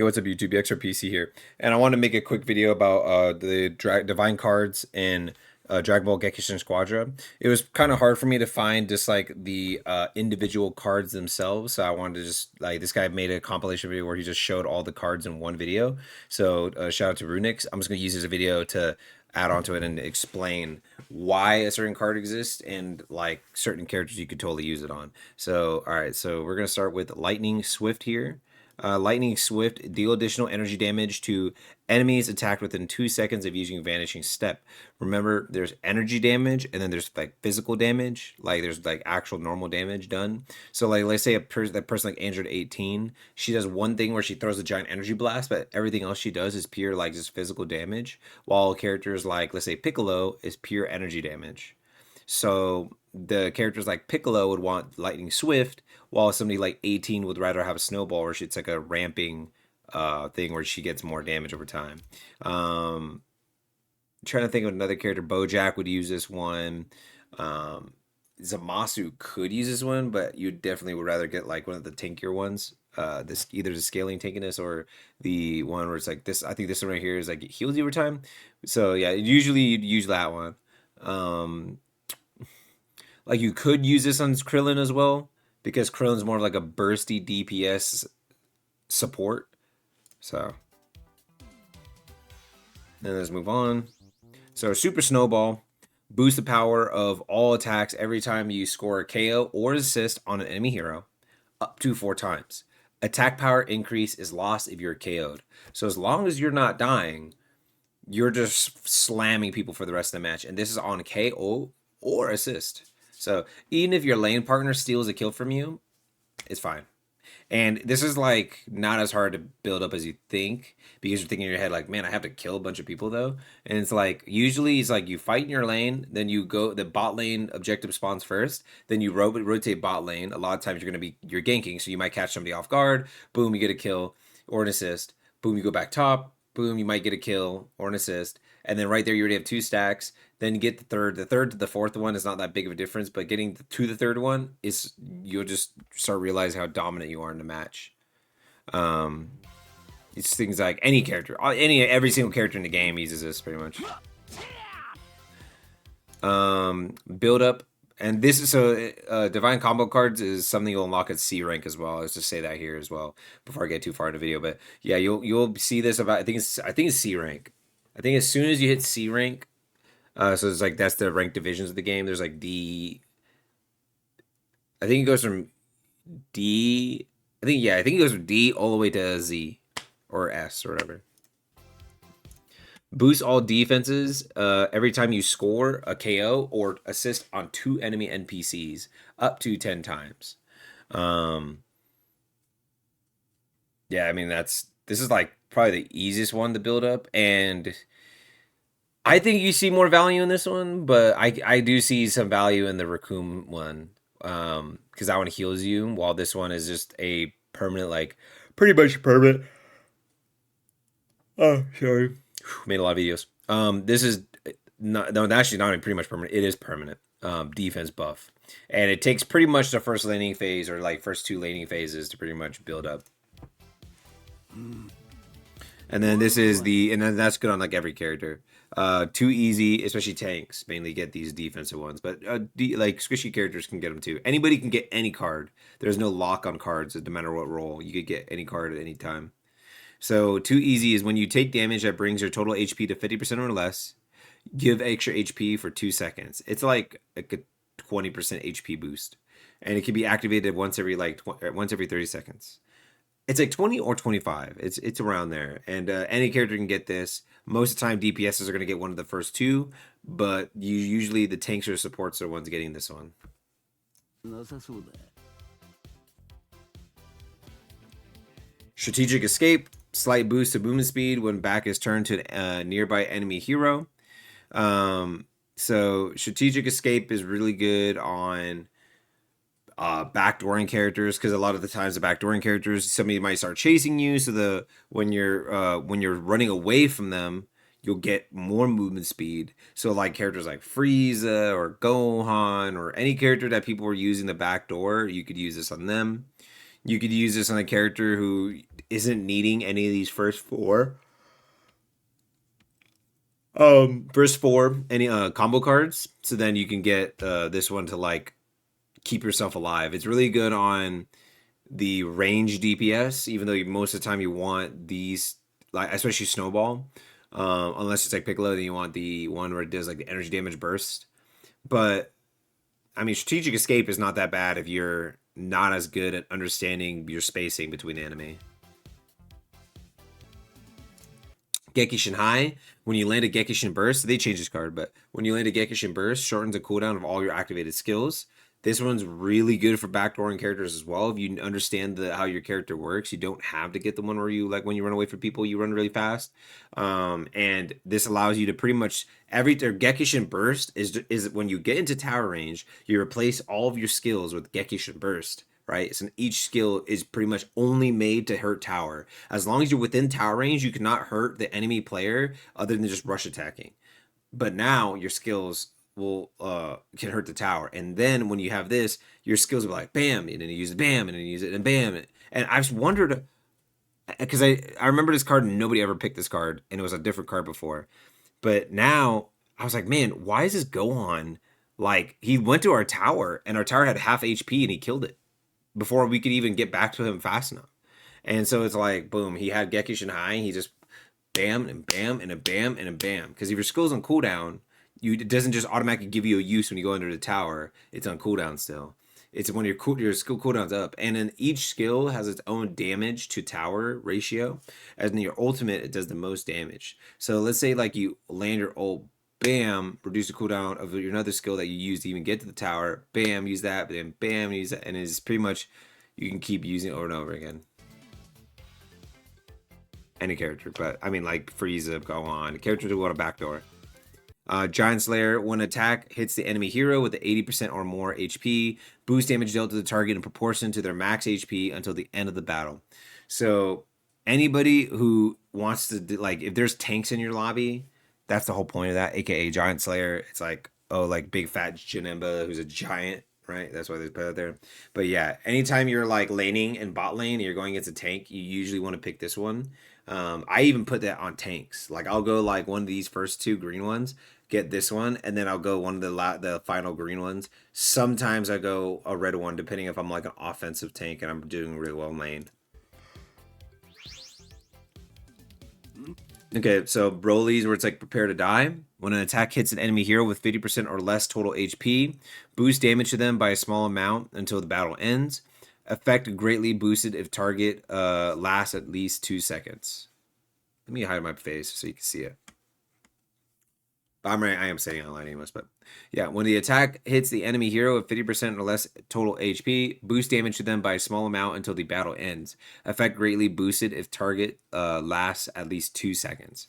Yo, what's up, YouTube? Xraypc here, and I want to make a quick video about the divine cards in Dragon Ball Gekishin Squadra. It was kind of hard for me to find just like the individual cards themselves, so I wanted to just like this guy made a compilation video where he just showed all the cards in one video. So shout out to Runix. I'm just gonna use this video to add on to it and explain why a certain card exists and like certain characters you could totally use it on. So all right, so we're gonna start with Lightning Swift here. Lightning Swift, deal additional energy damage to enemies attacked within 2 seconds of using Vanishing Step. Remember, there's energy damage and then there's like physical damage. Like there's like actual normal damage done. So like let's say that person like Android 18, she does one thing where she throws a giant energy blast, but everything else she does is pure like just physical damage. While characters like let's say Piccolo is pure energy damage. So the characters like Piccolo would want Lightning Swift, while somebody like 18 would rather have a Snowball, where it's like a ramping thing where she gets more damage over time. Trying to think of another character. Bojack would use this one. Zamasu could use this one, but you definitely would rather get like one of the tankier ones. This either the scaling tankiness or the one where it's like this. I think this one right here is like it heals you over time. So yeah, usually you'd use that one. Um, like you could use this on Krillin as well because Krillin's more like a bursty DPS support. So then let's move on. So Super Snowball boosts the power of all attacks every time you score a KO or assist on an enemy hero up to 4 times. Attack power increase is lost if you're KO'd. So as long as you're not dying, you're just slamming people for the rest of the match. And this is on KO or assist. So even if your lane partner steals a kill from you, it's fine. And this is like not as hard to build up as you think because you're thinking in your head like, man, I have to kill a bunch of people though. And it's like usually it's like you fight in your lane, then you go the bot lane objective spawns first, then you rotate bot lane. A lot of times you're ganking, so you might catch somebody off guard. Boom, you get a kill or an assist. Boom, you go back top. Boom, you might get a kill or an assist. And then right there you already have 2 stacks. Then you get the third. The third to the fourth one is not that big of a difference, but getting to the third one is you'll just start realizing how dominant you are in the match. Um, it's things like any character, every single character in the game uses this pretty much. Build up, and this is so divine combo cards is something you'll unlock at C rank as well. Let's just say that here as well before I get too far in the video. But yeah, you'll see this about I think it's C rank. I think as soon as you hit C rank, so it's like that's the ranked divisions of the game. There's like D. I think it goes from D. I think it goes from D all the way to Z or S or whatever. Boost all defenses every time you score a KO or assist on 2 enemy NPCs up to 10 times. Um, yeah, I mean this is like probably the easiest one to build up, and I think you see more value in this one, but I do see some value in the Raccoon one because that one heals you, while this one is just a permanent, like pretty much permanent. Oh, sorry. Made a lot of videos. This is not no, actually not even pretty much permanent. It is permanent. Defense buff, and it takes pretty much the first laning phase or like first 2 laning phases to pretty much build up. And then this is and then that's good on like every character. Too easy, especially tanks mainly get these defensive ones, but like squishy characters can get them too. Anybody can get any card. There's no lock on cards, no matter what role. You could get any card at any time. So too easy is when you take damage that brings your total HP to 50% or less. Give extra HP for 2 seconds. It's like a 20% HP boost, and it can be activated once every once every 30 seconds. It's like 20 or 25. It's around there, and any character can get this. Most of the time, DPSs are going to get one of the first 2, but usually the tanks or supports are the ones getting this one. Strategic Escape, slight boost to movement speed when back is turned to a nearby enemy hero. So Strategic Escape is really good on backdooring characters, because a lot of the times the backdooring characters, somebody might start chasing you, so when you're running away from them, you'll get more movement speed. So like characters like Frieza or Gohan or any character that people were using the back door, you could use this on them. You could use this on a character who isn't needing any of these first four any combo cards. So then you can get this one to like keep yourself alive. It's really good on the range DPS, even though most of the time you want these, like especially Snowball, unless it's like Piccolo, then you want the one where it does like the energy damage burst. But I mean, Strategic Escape is not that bad if you're not as good at understanding your spacing between enemy. Gekishin High, when you land a Gekishin Burst, they changed this card, but when you land a Gekishin Burst, shortens the cooldown of all your activated skills. This one's really good for backdooring characters as well. If you understand how your character works, you don't have to get the one where you, like when you run away from people, you run really fast. And this allows you to pretty much their Gekishin Burst is when you get into tower range, you replace all of your skills with Gekishin Burst. Right? So each skill is pretty much only made to hurt tower. As long as you're within tower range, you cannot hurt the enemy player other than just rush attacking. But now your skills will can hurt the tower. And then when you have this, your skills will be like bam, and then you use it, bam, and then you use it, and bam. And I just wondered because I remember this card and nobody ever picked this card, and it was a different card before. But now I was like, man, why is this Gohan? Like he went to our tower and our tower had half HP and he killed it before we could even get back to him fast enough. And so it's like, boom, he had Gekishin High, and he just bam and bam and a bam and a bam. Because if your skill's on cooldown, it doesn't just automatically give you a use when you go under the tower. It's on cooldown still. It's when your skill cooldown's up. And then each skill has its own damage to tower ratio. As in your ultimate, it does the most damage. So let's say like you land your ult, bam, reduce the cooldown of your another skill that you use to even get to the tower. Bam, use that, then bam, use that, and it's pretty much you can keep using it over and over again. Any character, but I mean like Frieza, go on. Characters who want a backdoor. Giant Slayer, when attack hits the enemy hero with the 80% or more HP, boost damage dealt to the target in proportion to their max HP until the end of the battle. So anybody who wants to like, if there's tanks in your lobby, that's the whole point of that, aka Giant Slayer. It's like, oh, like big fat Janemba who's a giant, right? That's why they put it there. But yeah, anytime you're like laning in bot lane and you're going against a tank, you usually want to pick this one. I even put that on tanks. Like I'll go like one of these first two green ones, get this one, and then I'll go one of the final green ones. Sometimes I go a red one, depending if I'm like an offensive tank and I'm doing really well in lane. Okay, so Broly's where it's like prepare to die. When an attack hits an enemy hero with 50% or less total HP, boost damage to them by a small amount until the battle ends. Effect greatly boosted if target lasts at least 2 seconds. Let me hide my face so you can see it. I am saying it online anyways, but yeah, when the attack hits the enemy hero with 50% or less total HP, boost damage to them by a small amount until the battle ends. Effect greatly boosted if target lasts at least 2 seconds.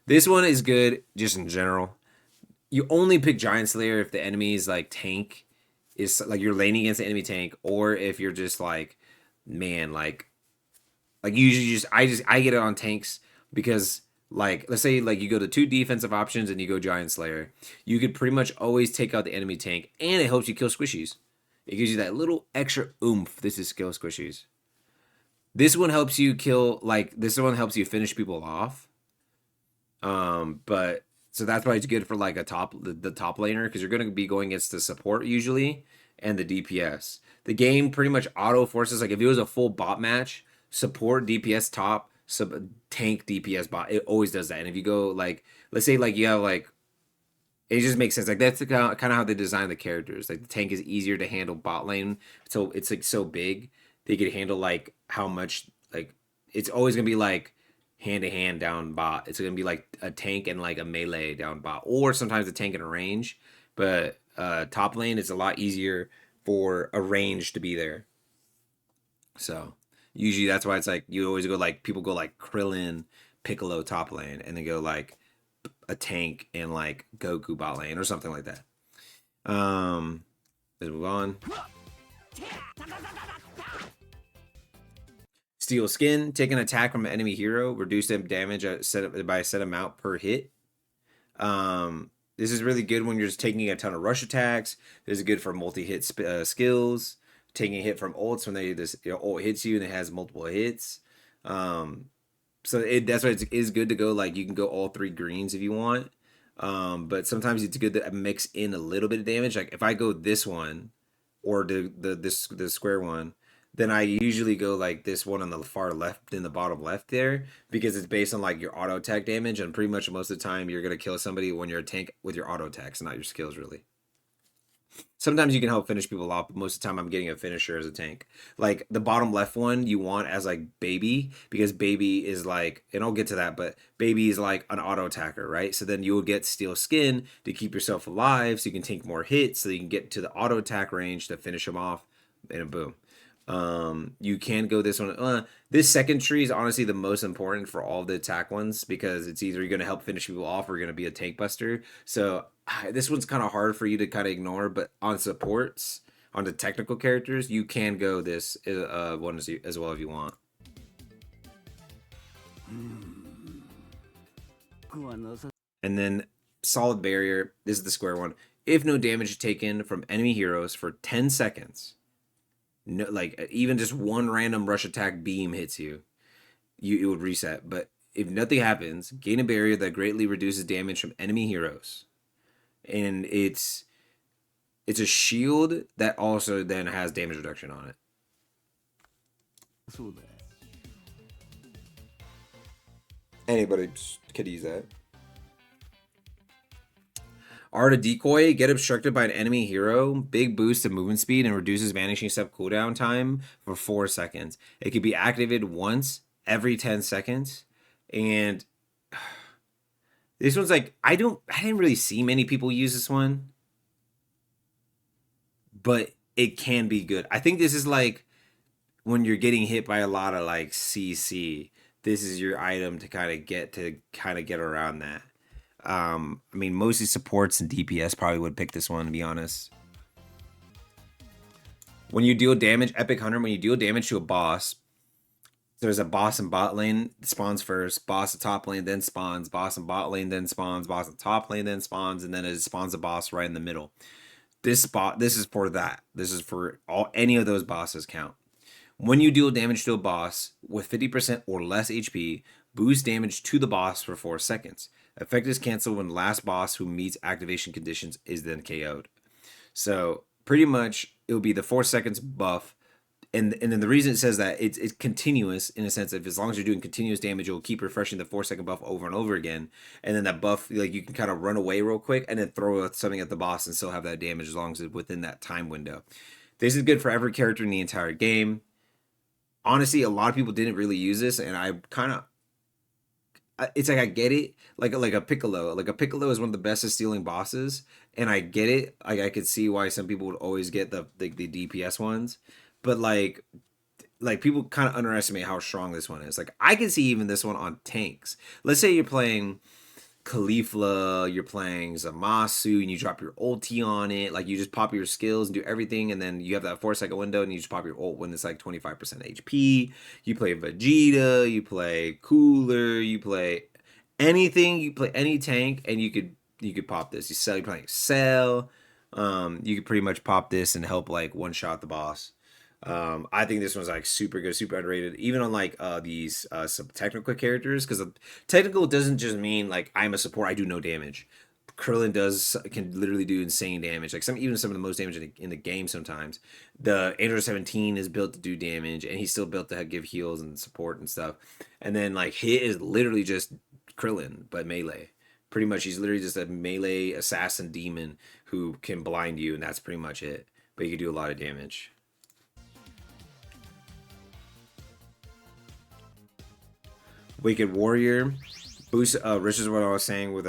This one is good just in general. You only pick Giant Slayer if the enemy's like tank is like you're laning against the enemy tank, or if you're just like, man, like usually I get it on tanks because like let's say like you go to 2 defensive options and you go Giant Slayer, you could pretty much always take out the enemy tank, and it helps you kill squishies. It gives you that little extra oomph. This is kill squishies. This one helps you kill this one helps you finish people off. But so that's why it's good for like the top laner, because you're gonna be going against the support usually and the DPS. The game pretty much auto forces, like if it was a full bot match, support DPS top, tank DPS bot, it always does that. And if you go like, let's say like you have like, it just makes sense. Like that's the kind of how they design the characters. Like the tank is easier to handle bot lane, so it's like so big they could handle like how much like it's always gonna be like hand to hand down bot. It's gonna be like a tank and like a melee down bot, or sometimes a tank in a range. But top lane is a lot easier for a range to be there. So usually that's why it's like you always go like people go like Krillin, Piccolo top lane, and they go like a tank and like Goku bot lane or something like that. Let's move on. Steel Skin, take an attack from an enemy hero, reduce them damage by a set amount per hit. This is really good when you're just taking a ton of rush attacks. This is good for multi-hit skills. Taking a hit from ults when ult hits you and it has multiple hits. Um, so that's why it is good to go. Like you can go all three greens if you want. But sometimes it's good to mix in a little bit of damage. Like if I go this one or the square one, then I usually go like this one on the far left in the bottom left there because it's based on like your auto attack damage, and pretty much most of the time you're gonna kill somebody when you're a tank with your auto attacks, not your skills really. Sometimes you can help finish people off, but most of the time I'm getting a finisher as a tank. Like the bottom left one you want as like baby, because baby is like, and I'll get to that, but baby is like an auto attacker, right? So then you will get steel skin to keep yourself alive, so you can take more hits, so you can get to the auto attack range to finish them off, and boom. You can go this one. This second tree is honestly the most important for all the attack ones because it's either you're going to help finish people off or you're going to be a tank buster. So this one's kind of hard for you to kind of ignore, but on supports, on the technical characters, you can go this one as well if you want. And then solid barrier. This is the square one. If no damage is taken from enemy heroes for 10 seconds, no, like even just one random rush attack beam hits you, it would reset. But if nothing happens, gain a barrier that greatly reduces damage from enemy heroes, and it's a shield that also then has damage reduction on it. Anybody could use that. Art of Decoy, get obstructed by an enemy hero, big boost to movement speed, and reduces vanishing step cooldown time for 4 seconds. It can be activated once every 10 seconds. And this one's like, I didn't really see many people use this one, but it can be good. I think this is like when you're getting hit by a lot of like CC, this is your item to kind of get around that. I mean, mostly supports and DPS probably would pick this one, to be honest. When you deal damage, Epic Hunter, when you deal damage to a boss, there's a boss in bot lane spawns first, boss at top lane then spawns, boss in bot lane then spawns, boss at top lane then spawns, and then it spawns a boss right in the middle. This is for that. This is for any of those bosses count. When you deal damage to a boss with 50% or less HP, boost damage to the boss for 4 seconds. Effect is canceled when the last boss who meets activation conditions is then KO'd. So pretty much it will be the 4 seconds buff. And then the reason it says that it's continuous in a sense of as long as you're doing continuous damage, it will keep refreshing the 4 second buff over and over again. And then that buff, like you can kind of run away real quick and then throw something at the boss and still have that damage as long as it's within that time window. This is good for every character in the entire game. Honestly, a lot of people didn't really use this, and I kind of it's like I get it, like a Piccolo. Like a Piccolo is one of the best at stealing bosses, and I get it. Like I could see why some people would always get the DPS ones, but like people kind of underestimate how strong this one is. Like I can see even this one on tanks. Let's say you're playing Caulifla, you're playing Zamasu, and you drop your ulti on it. Like you just pop your skills and do everything, and then you have that 4 second window, and you just pop your ult when it's like 25% HP. You play Vegeta, you play Cooler, you play anything, you play any tank, and you could pop this. You're playing Cell. You could pretty much pop this and help like one shot the boss. I think this one's like super good, super underrated, even on like these some technical characters, because technical doesn't just mean like I'm a support, I do no damage. Krillin can literally do insane damage, like some of the most damage in the game. Sometimes the Android 17 is built to do damage, and he's still built to give heals and support and stuff. And then like Hit is literally just Krillin but melee. Pretty much, he's literally just a melee assassin demon who can blind you, and that's pretty much it. But he can do a lot of damage. Wicked Warrior. Boost this is what I was saying with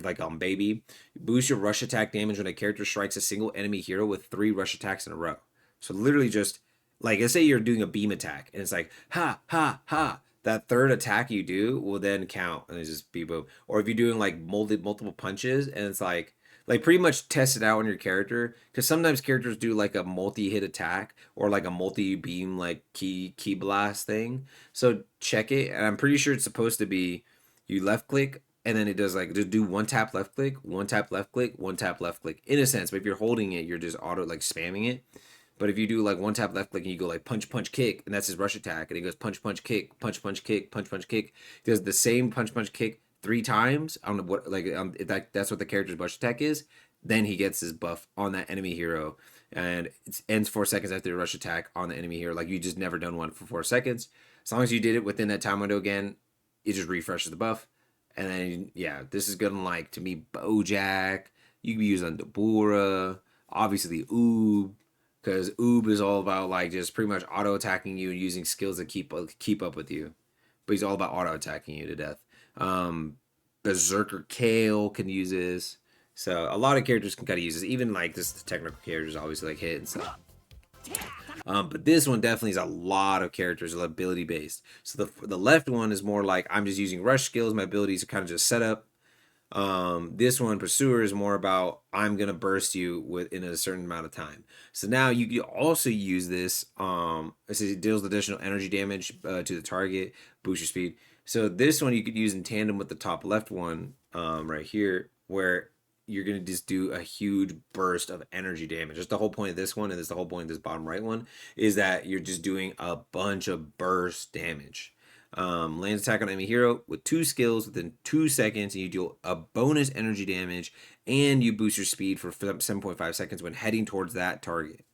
like on baby. Boost your rush attack damage when a character strikes a single enemy hero with 3 rush attacks in a row. So literally just like let's say you're doing a beam attack and it's like ha ha ha. That third attack you do will then count and it's just be boom. Or if you're doing like multiple punches and it's like pretty much test it out on your character, because sometimes characters do like a multi-hit attack or like a multi-beam like key blast thing. So check it, and I'm pretty sure it's supposed to be you left click and then it does like just do one tap left click, one tap left click, one tap left click in a sense. But if you're holding it, you're just auto like spamming it. But if you do like one tap left click and you go like punch punch kick, and that's his rush attack, and he goes punch punch kick, punch punch kick, punch punch kick. He does the same punch punch kick 3 times. I don't know what like if that's what the character's rush attack is. Then he gets his buff on that enemy hero, and it ends 4 seconds after the rush attack on the enemy hero. Like you just never done one for 4 seconds. As long as you did it within that time window again, it just refreshes the buff. And then yeah, this is good on like to me Bojack. You can be used on Dabura, obviously Oob, because Oob is all about like just pretty much auto attacking you and using skills that keep up with you. But he's all about auto attacking you to death. Berserker Kale can use this. So a lot of characters can kind of use this. Even like this, the technical characters obviously like hit and stuff. But this one definitely is a lot of characters ability based. So the left one is more like I'm just using rush skills. My abilities are kind of just set up. This one, Pursuer, is more about I'm gonna burst you within a certain amount of time. So now you can also use this. It deals additional energy damage to the target, boost your speed. So this one you could use in tandem with the top left one, right here, where you're gonna just do a huge burst of energy damage. That's the whole point of this one, and that's the whole point of this bottom right one, is that you're just doing a bunch of burst damage. Lands attack on enemy hero with 2 skills within 2 seconds, and you deal a bonus energy damage, and you boost your speed for 7.5 seconds when heading towards that target.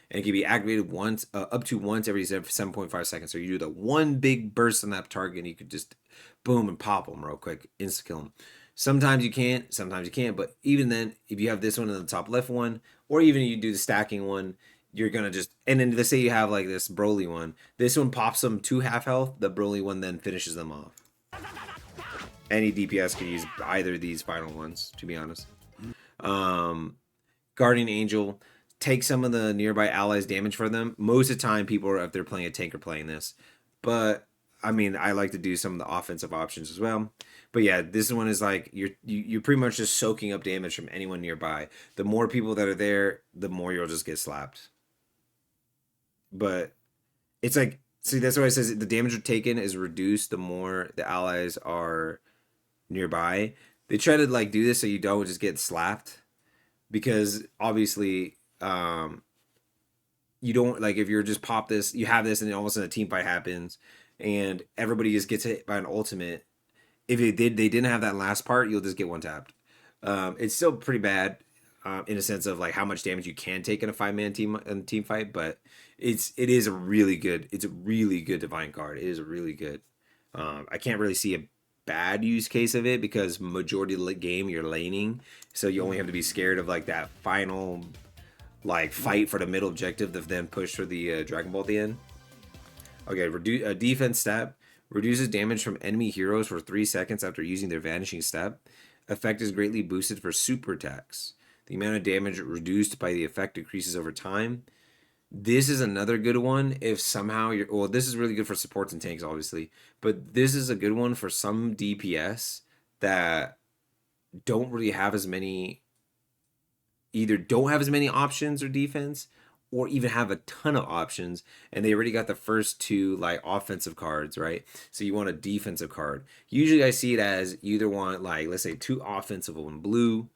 And it can be activated once, up to once every 7.5 seconds. So you do the one big burst on that target, and you could just boom and pop them real quick, insta kill them. Sometimes you can't, sometimes you can't. But even then, if you have this one in the top left one, or even you do the stacking one, you're gonna just, and then let's say you have like this Broly one. This one pops them to half health. The Broly one then finishes them off. Any DPS can use either of these final ones, to be honest. Guardian Angel, take some of the nearby allies' damage for them. Most of the time, people are, if they're playing a tank, are playing this. But I mean, I like to do some of the offensive options as well. But yeah, this one is like you're pretty much just soaking up damage from anyone nearby. The more people that are there, the more you'll just get slapped. But it's like, see, that's why it says the damage taken is reduced the more the allies are nearby. They try to like do this so you don't just get slapped, because obviously you don't, like, if you're just pop this, you have this, and then all of a sudden a team fight happens and everybody just gets hit by an ultimate. If they didn't have that last part, you'll just get one tapped. It's still pretty bad, in a sense of like how much damage you can take in a 5-man team fight, but it is a really good, it's a really good divine card. It is a really good. I can't really see a bad use case of it, because majority of the game you're laning, so you only have to be scared of like that final like fight for the middle objective to then push for the Dragon Ball at the end. Okay, defense step reduces damage from enemy heroes for 3 seconds after using their vanishing step. Effect is greatly boosted for super attacks. The amount of damage reduced by the effect decreases over time. This is another good one if somehow you're, well, this is really good for supports and tanks, obviously, but this is a good one for some DPS that don't really have as many, either don't have as many options or defense, or even have a ton of options, and they already got the first 2 like offensive cards, right? So you want a defensive card. Usually I see it as you either want, like, let's say 2 offensive, 1 blue,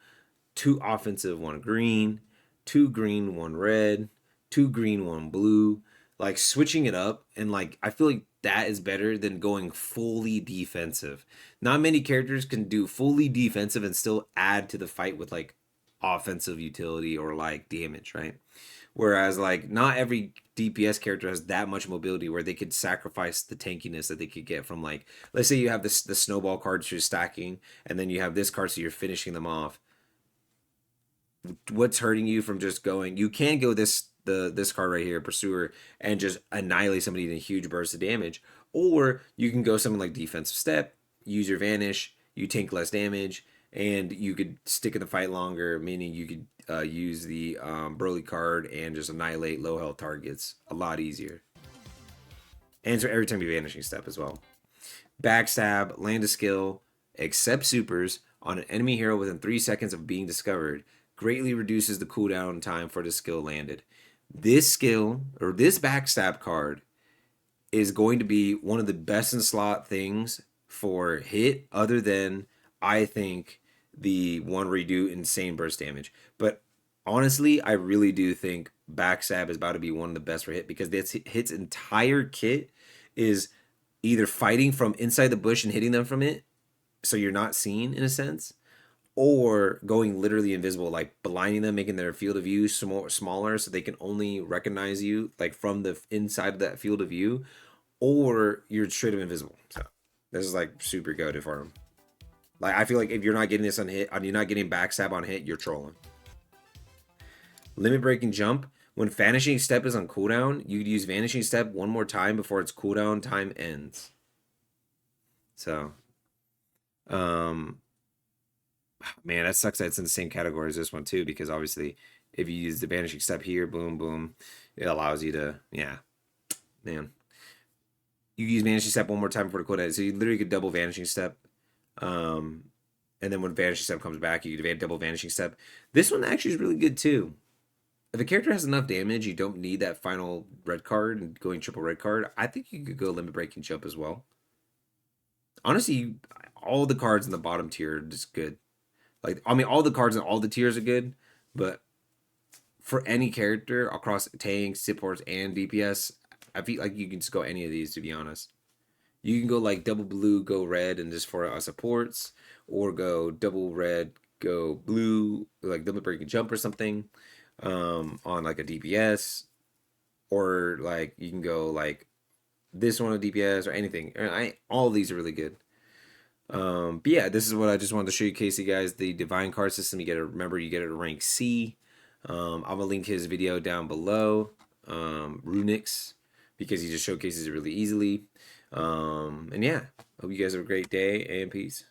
2 offensive, 1 green, 2 green, 1 red, 2 green, 1 blue. Like switching it up, and like I feel like that is better than going fully defensive. Not many characters can do fully defensive and still add to the fight with like offensive utility or like damage, right? Whereas like not every DPS character has that much mobility where they could sacrifice the tankiness that they could get from, like, let's say you have this the snowball cards you're stacking, and then you have this card so you're finishing them off. What's hurting you from just going? You can go this card right here, Pursuer, and just annihilate somebody in a huge burst of damage, or you can go something like Defensive Step, use your Vanish, you tank less damage, and you could stick in the fight longer, meaning you could use the Broly card and just annihilate low health targets a lot easier. And so every time you Vanishing Step as well. Backstab, land a skill, accept supers on an enemy hero within 3 seconds of being discovered, greatly reduces the cooldown time for the skill landed. This skill, or this backstab card, is going to be one of the best in slot things for hit, other than, I think, the one where you do insane burst damage. But honestly, I really do think backstab is about to be one of the best for hit, because that's hit's entire kit is either fighting from inside the bush and hitting them from it, so you're not seen in a sense, or going literally invisible, like blinding them, making their field of view smaller so they can only recognize you like from the inside of that field of view, or you're straight up invisible. So this is like super goated for him. Like I feel like if you're not getting this on hit, you're not getting backstab on hit, you're trolling. Limit breaking jump. When vanishing step is on cooldown, you could use vanishing step one more time before its cooldown time ends. So, um, man, that sucks that it's in the same category as this one too, because obviously, if you use the vanishing step here, boom, boom, it allows you to, yeah, man. You use vanishing step one more time before the cooldown, so you literally could double vanishing step. Um, and then when vanishing step comes back, you could double vanishing step. This one actually is really good too. If a character has enough damage, you don't need that final red card and going triple red card. I think you could go limit breaking jump as well. Honestly, all the cards in the bottom tier are just good. Like, I mean, all the cards in all the tiers are good, but for any character across tanks, supports, and DPS, I feel like you can just go any of these, to be honest. You can go like double blue, go red, and just for supports, or go double red, go blue, like limit breaking jump or something, on like a DPS, or like you can go like this one on DPS or anything. All of these are really good. But yeah, this is what I just wanted to show you, Casey, guys. The divine card system, you get to remember, you get it at rank C. I'm gonna link his video down below, Runix, because he just showcases it really easily. And yeah, hope you guys have a great day, and peace.